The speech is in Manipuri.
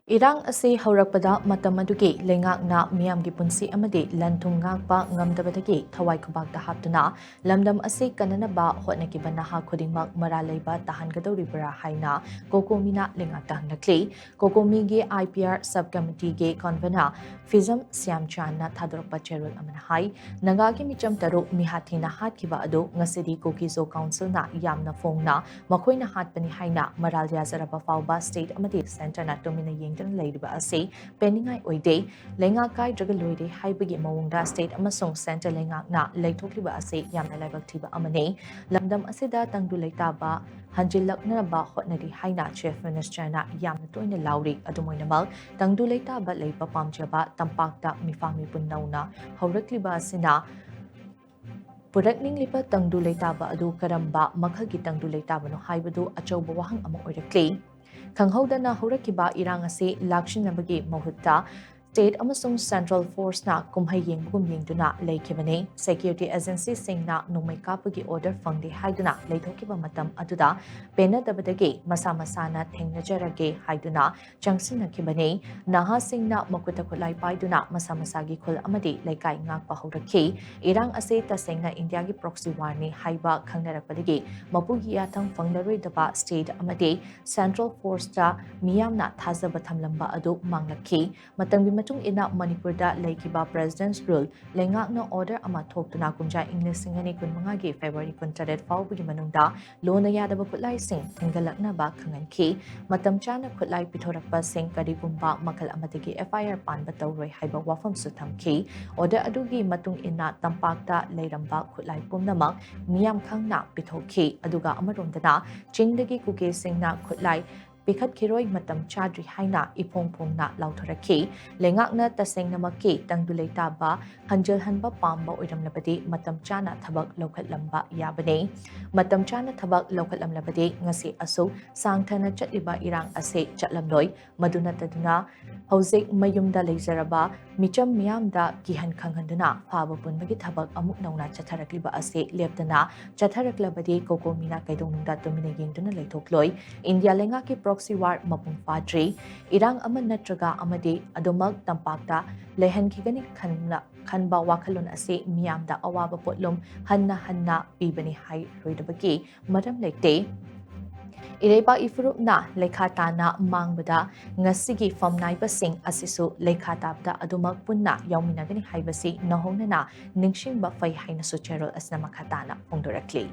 Irang asi haurakpada matam adugi lengakna miyamgi punsi amadi lanthung ngakpa ngamdabadagi thawai khubakta haptuna lamdam asi kananaba hotnakiba naha khudingmak maraleiba tahangadoribra haina Cocomina lengakta hanglakli Cocomi gi IPR subcommittee gi convener Fizam Siamchanna thadorpa cherul amana hai nangagi micham taru mihathina hatkiba adu ngasidi Kokizo council na yamna fongna makoina hatpani haina maral yazaraba fauba state amadi center na Tuminna Yengduna Leithokloi asi peningai oide Leithokloi Dragaloi haibagi mawongda state amasong center Leithokloi Leithokloi asi yamna laibak thiba amane lamdam asida tangdu leitaba hanjilaknaba hotnadi haina chief minister na yamna toina lauri adumoinamal tangdu leitaba leipa pamjaba tampakta mifami punnauna haurakliba asina Purakninglipa tangdu leitaba adu karamba makhagi tangdu leitaba no haibadu achauba wahang ama oirakli Khanghaudana haurakkiba irang asi lakshinabagi mahutta State amasung Central Force na kumhai yengbugum yengduna leikibane security agency singna nongmai kapagi order fangde haiduna leithokiba matam aduda penadabadagi masa masana thengnajarage haiduna changsinakibane naha singna makuta khulai paiduna masa masagi khul amadi laikai ngakpa haurakhi irang ase tasengna India gi proxy war ni haiba khangnarakpadagi mapugi yathang fangnaroidaba state amadi Central Force ta miyamna thazaba thamlamba adu manglakhi matangbi matung ina Manipurda Laikiba President's Rule Lengakna Order ama thoktuna kumja English singani kunmanga gi February 18 faubugi manungda lona yadaba khutlai sing thengalakna ba khanganki matam chana khutlai pithorakpa sing karigumba makal amadagi FIR panba tawroi haiba wafam su thamki order adugi matung ina tampakta leiramba khutlai pumnamak miyam khangna pithoki aduga amaromdana chingdagi kuke singna khutlai Pikhat kiroi matam chadri haina ipong pongna lauthoraki lengakna tasengna maki tangdulay taba hanjal hanba pamba oiram labadi matam chana thabak lokhat lamba yabane matam chana thabak lokhat lam labadi ngasi aso sangthana chatliba irang ase chatlamloi maduna taduna hauzik mayumda leizaraba micham miyamda gihan khanghanduna phaba punbagi thabak amuk nauna chatharakliba ase leptana chatharaklabadi Cocomina kaidongnungda Tuminna Yengduna Leithokloi India lengaki proxy war mapung fadri irang ama natraga amadi adumak tampakta lehankhigani khanba wakhalon ase miyamda awaba potlum hanna pibani hai roidabagi maram leite Ireba ifrup na lekhata na mangbada ngasigi famnai basing asisu lekhata da adumak punna yauminagani haibasi nahongna na ningsingba fai haina su cherol asna makhatana pongdorakli